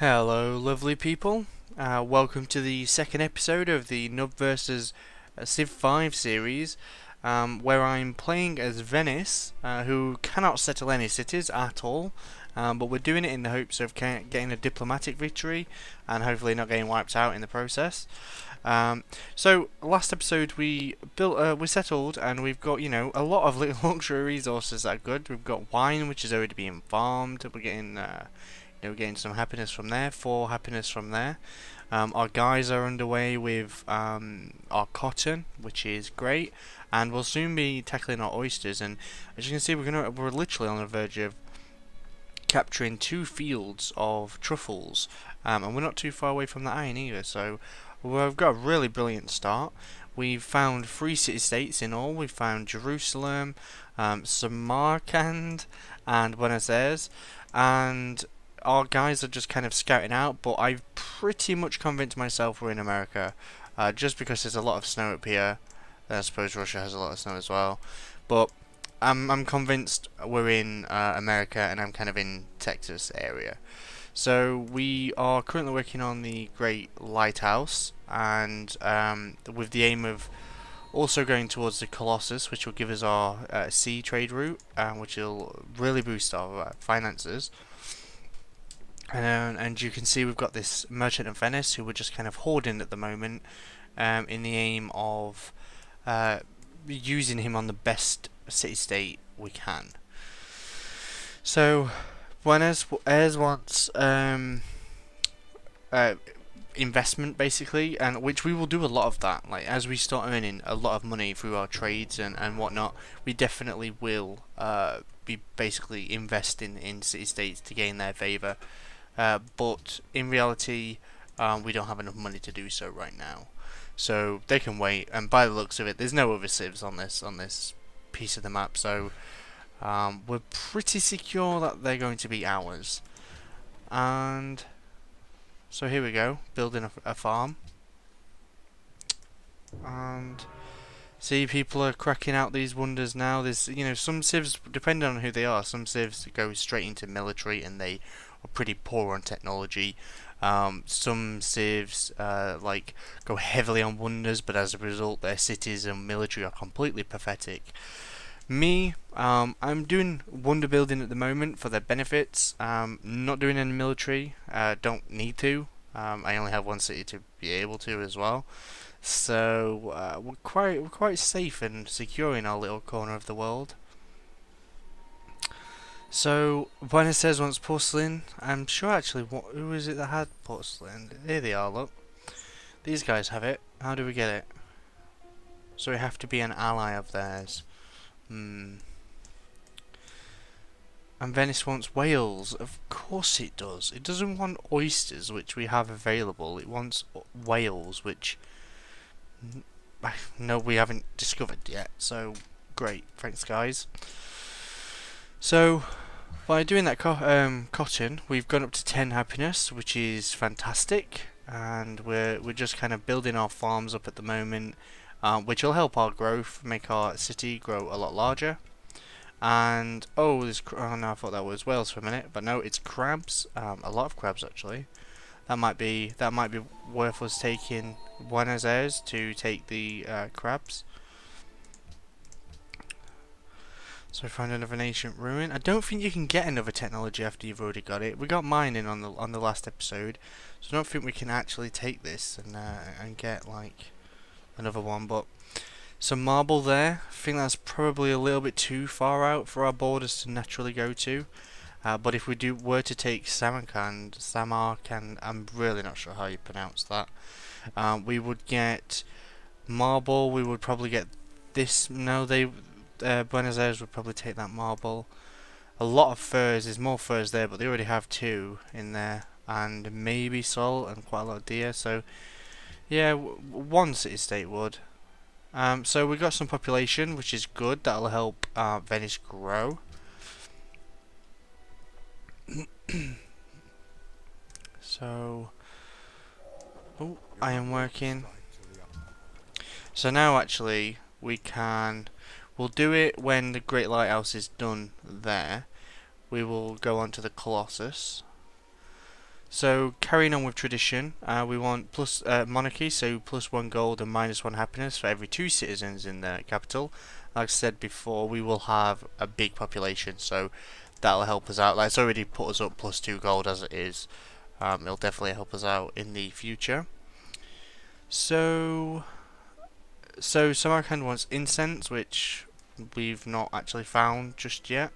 Hello, lovely people. Welcome to the second episode of the Nub vs. Civ 5 series, where I'm playing as Venice, who cannot settle any cities at all, but we're doing it in the hopes of getting a diplomatic victory and hopefully not getting wiped out in the process. So last episode we settled, and we've got a lot of little luxury resources that are good. We've got wine, which is already being farmed. We're getting getting some happiness from there, 4 happiness from there. Our guys are underway with our cotton, which is great, and we'll soon be tackling our oysters. And as you can see, we're literally on the verge of capturing 2 fields of truffles, and we're not too far away from the iron either. So we've got a really brilliant start. We've found 3 city-states in all. We've found Jerusalem, Samarkand, and Buenos Aires, and our guys are just kind of scouting out, but I've pretty much convinced myself we're in America, just because there's a lot of snow up here. I suppose Russia has a lot of snow as well, but I'm convinced we're in America, and I'm kind of in Texas area. So we are currently working on the Great Lighthouse, and with the aim of also going towards the Colossus, which will give us our sea trade route, which will really boost our finances. And you can see we've got this merchant of Venice who we're just kind of hoarding at the moment, in the aim of using him on the best city-state we can. So Buenos Aires wants investment, basically, and which we will do a lot of that. Like, as we start earning a lot of money through our trades and whatnot, we definitely will be basically investing in city-states to gain their favour. But in reality, we don't have enough money to do so right now, so they can wait. And by the looks of it, there's no other civs on this piece of the map, so we're pretty secure that they're going to be ours. And so here we go, building a farm, and see, people are cracking out these wonders now. There's some civs, depending on who they are, some civs go straight into military and they are pretty poor on technology. Some civs like go heavily on wonders, but as a result their cities and military are completely pathetic. Me, I'm doing wonder building at the moment for their benefits. Not doing any military. Don't need to. I only have 1 city to be able to as well. So we're quite safe and secure in our little corner of the world. So Buenos Aires wants porcelain. I'm sure actually, who is it that had porcelain? Here they are. Look, these guys have it. How do we get it? So we have to be an ally of theirs. And Venice wants whales. Of course it does. It doesn't want oysters, which we have available. It wants whales, which no, we haven't discovered yet. So great, thanks guys. So by doing that cotton, we've gone up to 10 happiness, which is fantastic, and we're just kind of building our farms up at the moment, which will help our growth, make our city grow a lot larger. And oh, no, I thought that was whales for a minute, but no, it's crabs. A lot of crabs actually. That might be worth us taking Buenos Aires to take the crabs. So I found another ancient ruin. I don't think you can get another technology after you've already got it. We got mining on the last episode, so I don't think we can actually take this and get like another one. But some marble there. I think that's probably a little bit too far out for our borders to naturally go to. But if we were to take Samarkand, I'm really not sure how you pronounce that. We would get marble. We would probably get this. No, Buenos Aires would probably take that marble. A lot of furs. There's more furs there, but they already have 2 in there, and maybe salt and quite a lot of deer. So yeah, 1 city-state would. So we got some population, which is good. That'll help Venice grow. So, oh, I am working. So now actually we'll do it when the Great Lighthouse is done there. We will go on to the Colossus. So carrying on with tradition, we want plus monarchy, so +1 gold and -1 happiness for every 2 citizens in the capital. Like I said before, we will have a big population, so that'll help us out. Like, it's already put us up +2 gold as it is. It'll definitely help us out in the future. So Samarkand wants incense, which we've not actually found just yet.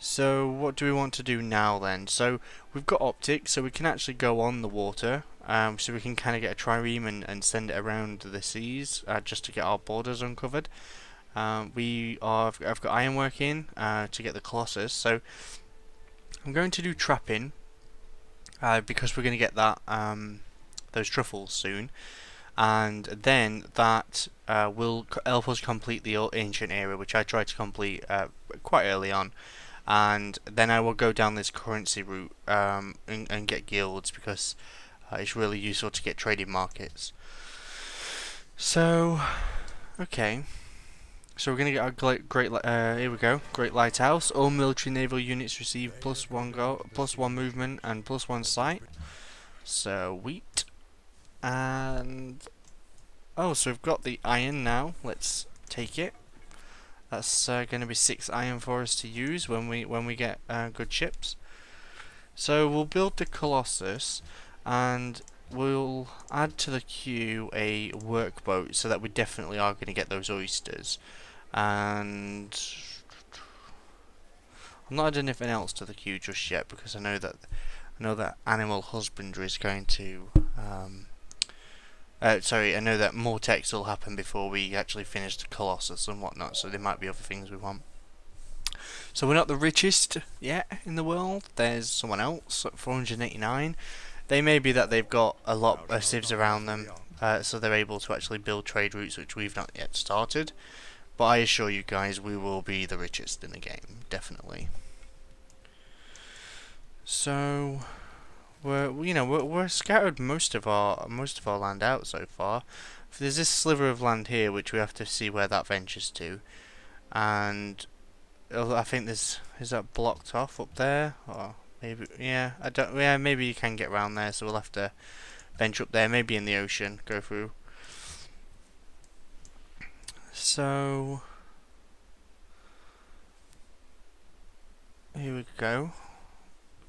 So what do we want to do now then? So we've got optics, so we can actually go on the water. So we can kind of get a trireme and send it around the seas just to get our borders uncovered. I've got ironwork in to get the Colossus. So I'm going to do trapping because we're going to get that those truffles soon, and then that will help us complete the ancient era, which I tried to complete quite early on. And then I will go down this currency route and get guilds because it's really useful to get trading markets. So, okay. So we're gonna get our here we go, great lighthouse. All military naval units receive +1 go, +1 movement, and +1 sight. Sweet. And oh, so we've got the iron now. Let's take it. That's going to be 6 iron for us to use when we get good ships. So we'll build the Colossus, and we'll add to the queue a workboat so that we definitely are going to get those oysters. And I'm not adding anything else to the queue just yet because I know that animal husbandry is going to. I know that more text will happen before we actually finish the Colossus and whatnot, so there might be other things we want. So we're not the richest yet in the world. There's someone else at 489. They may be that they've got a lot of civs around them, so they're able to actually build trade routes which we've not yet started. But I assure you guys, we will be the richest in the game, definitely. So we're scattered most of our land out so far. There's this sliver of land here which we have to see where that ventures to, and I think is that blocked off up there, or maybe maybe you can get around there, so we'll have to venture up there, maybe in the ocean, go through. So here we go.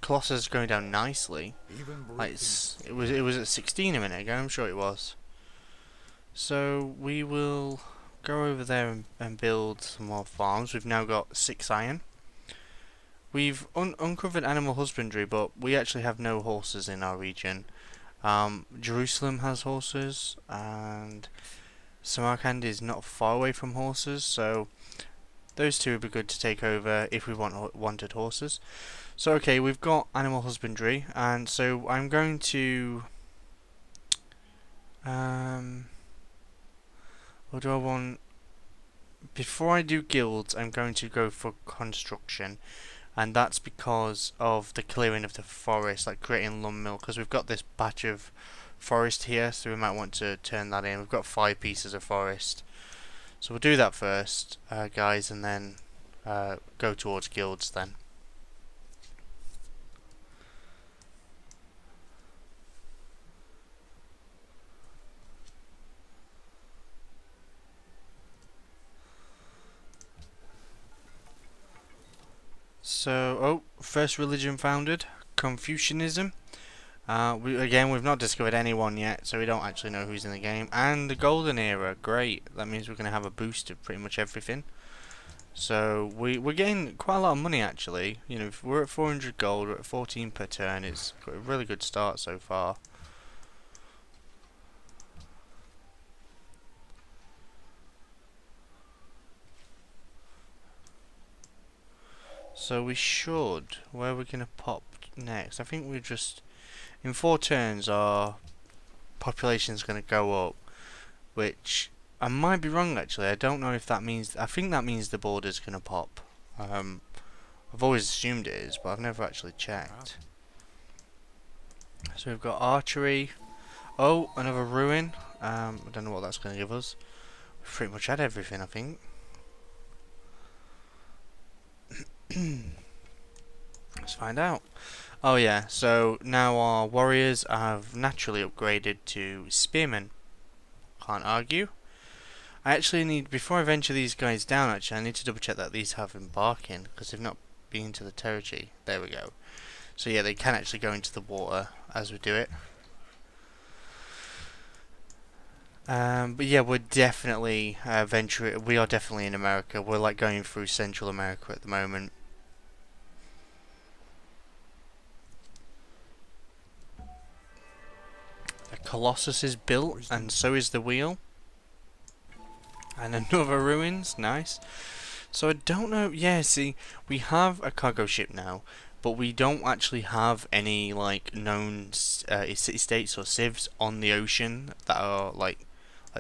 Colossus is going down nicely. Like it was at 16 a minute ago, I'm sure it was. So we will go over there and build some more farms. We've now got 6 iron. We've uncovered animal husbandry, but we actually have no horses in our region. Jerusalem has horses, and Samarkand is not far away from horses, so those two would be good to take over if we wanted horses. So okay, we've got animal husbandry, and so I'm going to what do I want? Before I do guilds, I'm going to go for construction, and that's because of the clearing of the forest, like creating lumber mill, because we've got this patch of forest here, so we might want to turn that in. We've got 5 pieces of forest, so we'll do that first, guys, and then go towards guilds then. So, first religion founded, Confucianism. We've not discovered anyone yet, so we don't actually know who's in the game. And the Golden Era, great. That means we're going to have a boost of pretty much everything. So we're getting quite a lot of money actually. You know, if we're at 400 gold, we're at 14 per turn. It's a really good start so far. So we should. Where are we going to pop next? I think we just, in 4 turns, our population is going to go up, which I might be wrong actually. I don't know if that means. I think that means the border's going to pop. I've always assumed it is, but I've never actually checked. So we've got archery. Oh, another ruin. I don't know what that's going to give us. We've pretty much had everything, I think. Let's find out. Oh yeah, so now our warriors have naturally upgraded to spearmen. Can't argue. I actually need, before I venture these guys down, actually, I need to double check that these have embarking, because they've not been to the territory. There we go. So yeah, they can actually go into the water as we do it. But yeah, we're definitely venturing. We are definitely in America. We're like going through Central America at the moment. The Colossus is built, and so is the wheel. And another ruins, nice. So I don't know. Yeah, see, we have a cargo ship now, but we don't actually have any like known city states or civs on the ocean that are like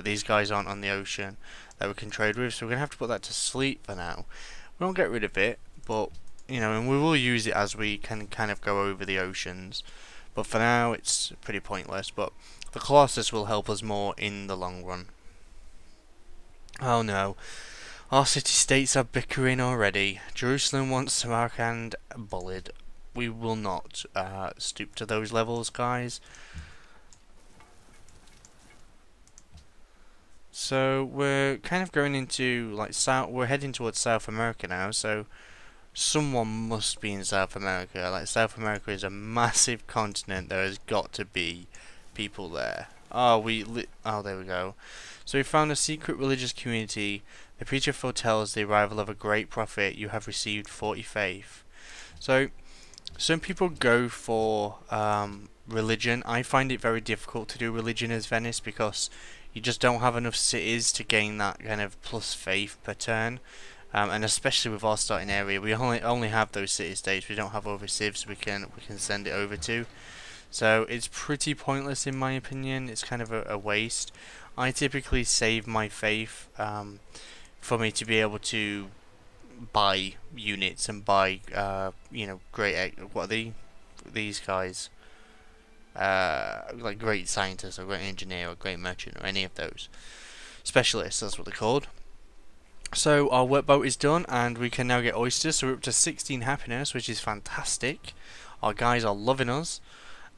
these guys aren't on the ocean that we can trade with. So we're gonna have to put that to sleep for now. We won't get rid of it, but you know, and we will use it as we can kind of go over the oceans. But for now, it's pretty pointless. But the Colossus will help us more in the long run. Oh no. Our city-states are bickering already. Jerusalem wants Samarkand bullied. We will not stoop to those levels, guys. So we're kind of going into like south. We're heading towards South America now. So someone must be in South America. Like South America is a massive continent. There has got to be people there. Oh, there we go. So we found a secret religious community. The preacher foretells the arrival of a great prophet. You have received 40 faith. So some people go for religion. I find it very difficult to do religion as Venice because you just don't have enough cities to gain that kind of plus faith per turn. And especially with our starting area, we only have those city states. We don't have other civs we can send it over to. So it's pretty pointless in my opinion. It's kind of a waste. I typically save my faith for me to be able to buy units and buy great what are these guys like great scientist or great engineer or great merchant or any of those specialists, that's what they're called. So our workboat is done and we can now get oysters, so we're up to 16 happiness, which is fantastic. Our guys are loving us.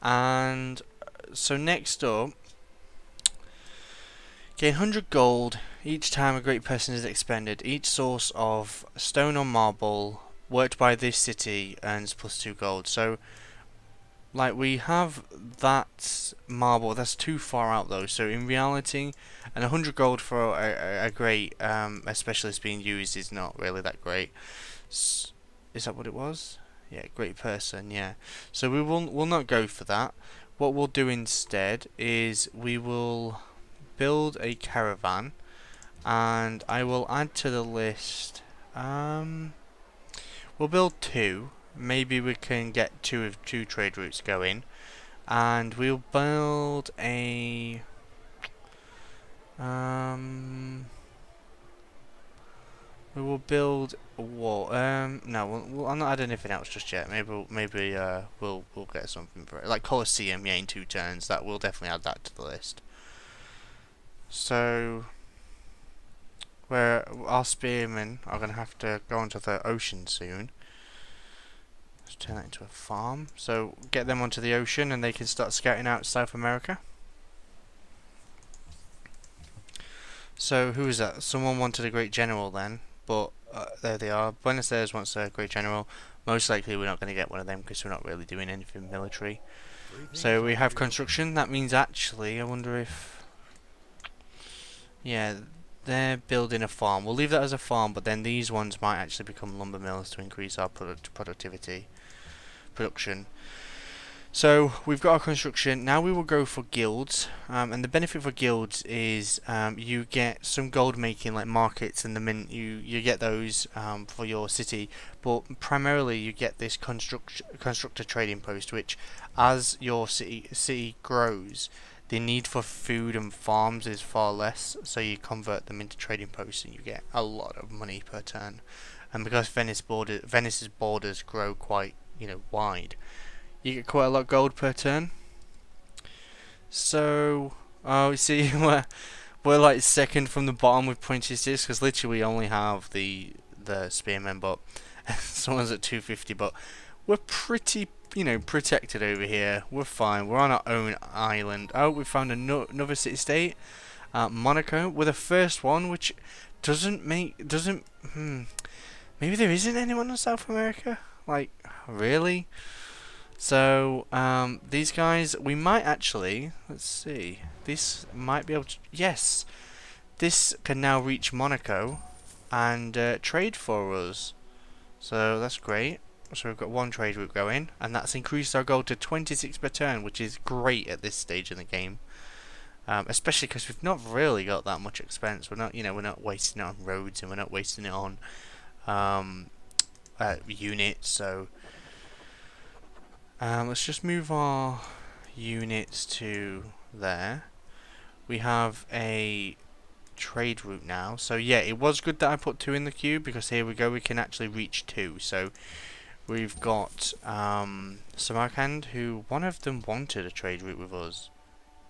And so next up, gain 100 gold each time a great person is expended. Each source of stone or marble worked by this city earns plus 2 gold. So like we have that marble, that's too far out though. So in reality, and 100 gold for a great a specialist being used is not really that great. Is that what it was? Yeah, great person, yeah. So we'll not go for that. What we'll do instead is we will build a caravan, and I will add to the list. We'll build 2. Maybe we can get two trade routes going, and we'll build a we will build a wall. No, I'll not add anything else just yet. We'll get something for it, like Colosseum. Yeah, in 2 turns. That we'll definitely add that to the list. So, where our spearmen are going to have to go onto the ocean soon. Let's turn that into a farm. So get them onto the ocean and they can start scouting out South America. So who is that? Someone wanted a great general then, but there they are. Buenos Aires wants a great general. Most likely we're not going to get one of them because we're not really doing anything military. So we have construction. That means actually, I wonder if... Yeah, they're building a farm. We'll leave that as a farm, but then these ones might actually become lumber mills to increase our production. So we've got our construction. Now we will go for guilds, and the benefit for guilds is you get some gold making like markets and the mint. You get those for your city, but primarily you get this constructor trading post, which as your city grows, the need for food and farms is far less, so you convert them into trading posts and you get a lot of money per turn. And because Venice's borders grow quite, wide, you get quite a lot of gold per turn. So, you see, we're like second from the bottom with 0.66 because literally we only have the spearmen, but someone's at 250. But we're pretty, protected over here. We're fine. We're on our own island. Oh, we found another city-state. Monaco. We're the first one, which doesn't. Maybe there isn't anyone in South America. Like, really? So, these guys, we might actually. Let's see. This might be able to. Yes, this can now reach Monaco and trade for us. So that's great. So we've got one trade route going, and that's increased our gold to 26 per turn, which is great at this stage in the game. Especially because we've not really got that much expense. We're not wasting it on roads, and we're not wasting it on units. So let's just move our units to there. We have a trade route now. So yeah, it was good that I put 2 in the queue, because here we go, we can actually reach 2. So we've got Samarkand, who one of them wanted a trade route with us.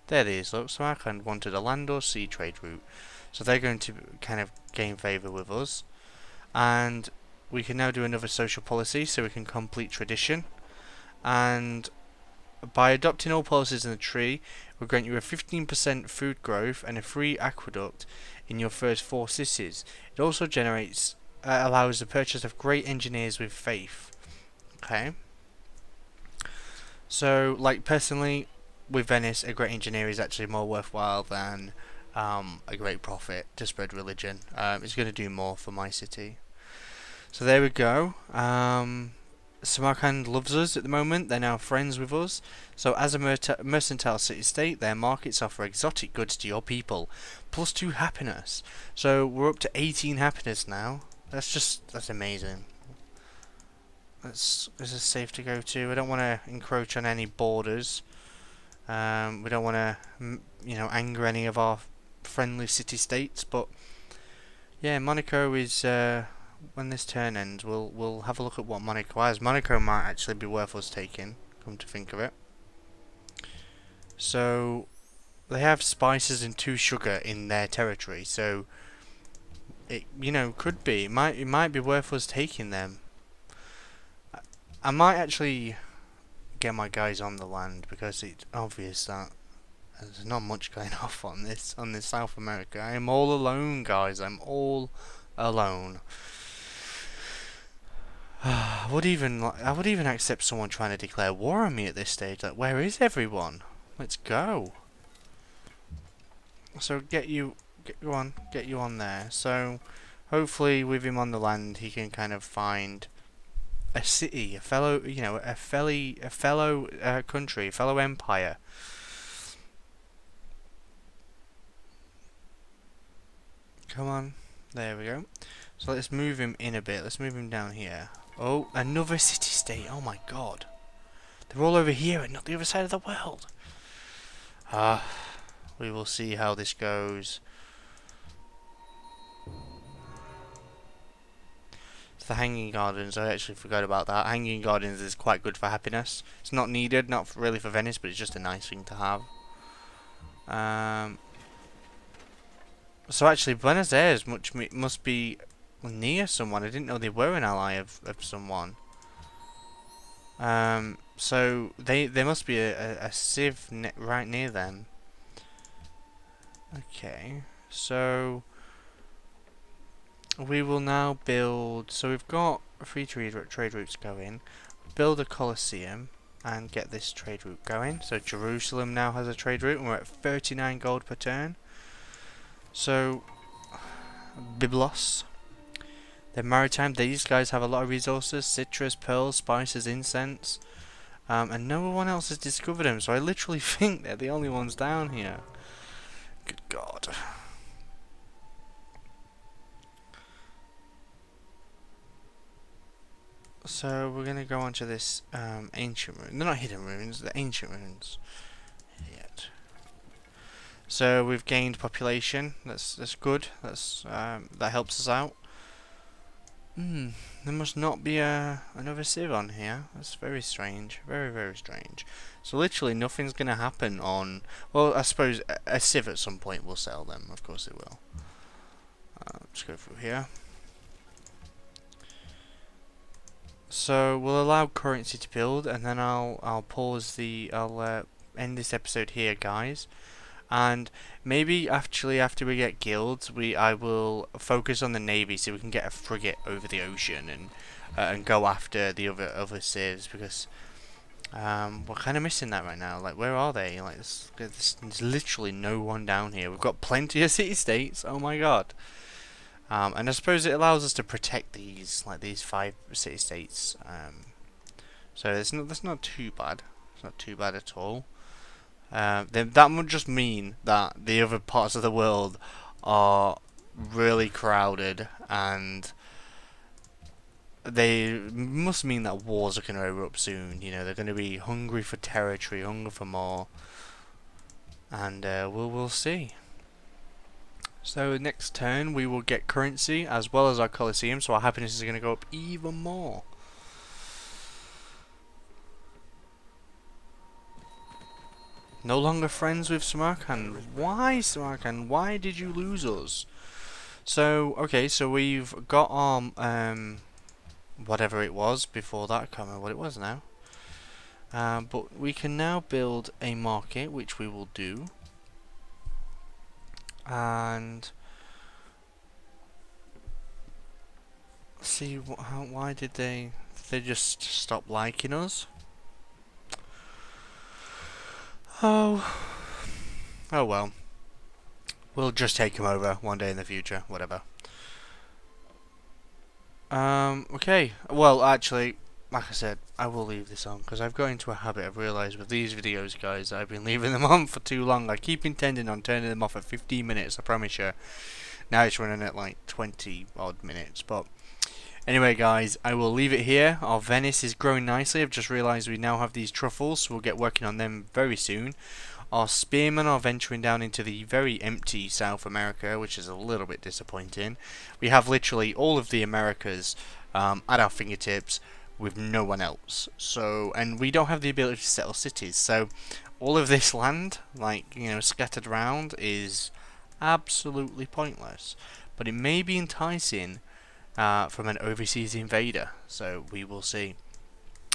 There it is, look, Samarkand wanted a land or sea trade route. So they're going to kind of gain favour with us. And we can now do another social policy, so we can complete tradition. And by adopting all policies in the tree, we'll grant you a 15% food growth and a free aqueduct in your first 4 cities. It also allows the purchase of great engineers with faith. Okay. So, like, personally, with Venice, a great engineer is actually more worthwhile than a great prophet to spread religion. It's going to do more for my city. So there we go. Samarkand loves us at the moment. They're now friends with us. So as a mercantile city-state, their markets offer exotic goods to your people. Plus 2 happiness. So we're up to 18 happiness now. That's amazing. This is safe to go to. I don't want to encroach on any borders. We don't want to, anger any of our friendly city-states. But yeah, Monaco is. When this turn ends, we'll have a look at what Monaco has. Monaco might actually be worth us taking, come to think of it. So they have spices and 2 sugar in their territory, so it could be. It might be worth us taking them. I might actually get my guys on the land, because it's obvious that there's not much going off on this South America. I am all alone, guys. I'm all alone. I would even accept someone trying to declare war on me at this stage. Like, where is everyone? Let's go. So get you on there. So hopefully with him on the land, he can kind of find a city, a fellow country, a fellow empire. Come on, there we go. So let's move him in a bit. Let's move him down here. Oh, another city-state. Oh my god. They're all over here and not the other side of the world. We will see how this goes. The Hanging Gardens, I actually forgot about that. Hanging Gardens is quite good for happiness. It's not needed, not really for Venice, but it's just a nice thing to have. So actually, Buenos Aires must be near someone. I didn't know they were an ally of someone. So there must be a civ right near them. Okay, so we will now build. So we've got 3 trade routes going. Build a Colosseum and get this trade route going. So Jerusalem now has a trade route, and we're at 39 gold per turn. So Byblos. They're maritime. These guys have a lot of resources: citrus, pearls, spices, incense, and no one else has discovered them. So I literally think they're the only ones down here. Good God. So we're gonna go on to this ancient ruin. They're not hidden ruins. They're ancient ruins. Yet. So we've gained population. That's good. That helps us out. There must not be another civ on here. That's very strange. Very, very strange. So literally nothing's going to happen on... Well, I suppose a civ at some point will sell them. Of course it will. Let's go through here. So we'll allow currency to build, and then I'll pause the I'll end this episode here, guys. And maybe actually after we get guilds, I will focus on the navy so we can get a frigate over the ocean and go after the other civs, because we're kind of missing that right now. Like, where are they? Like, there's literally no one down here. We've got plenty of city-states. Oh my god. And I suppose it allows us to protect these 5 city-states. So that's not too bad. It's not too bad at all. Then that would just mean that the other parts of the world are really crowded, and they must mean that wars are going to erupt soon. You know, they're going to be hungry for territory, hungry for more, and we'll see. So next turn we will get currency as well as our Colosseum, so our happiness is going to go up even more. No longer friends with Samarkand. Why, Samarkand? Why did you lose us? So, okay, so we've got our, whatever it was before that, I can't remember what it was now. But we can now build a market, which we will do. And see, why did they just stop liking us? Oh well. We'll just take him over one day in the future, whatever. Okay. Well, actually, like I said, I will leave this on because I've got into a habit of realising with these videos, guys, I've been leaving them on for too long. I keep intending on turning them off at 15 minutes, I promise you. Now it's running at like 20 odd minutes, but anyway, guys, I will leave it here. Our Venice is growing nicely. I've just realised we now have these truffles, so we'll get working on them very soon. Our spearmen are venturing down into the very empty South America, which is a little bit disappointing. We have literally all of the Americas at our fingertips with no one else. So, and we don't have the ability to settle cities. So, all of this land, like, you know, scattered around, is absolutely pointless. But it may be enticing from an overseas invader. So, we will see.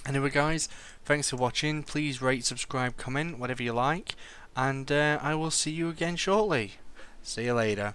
Anyway, guys, thanks for watching. Please rate, subscribe, comment, whatever you like, and I will see you again shortly. See you later.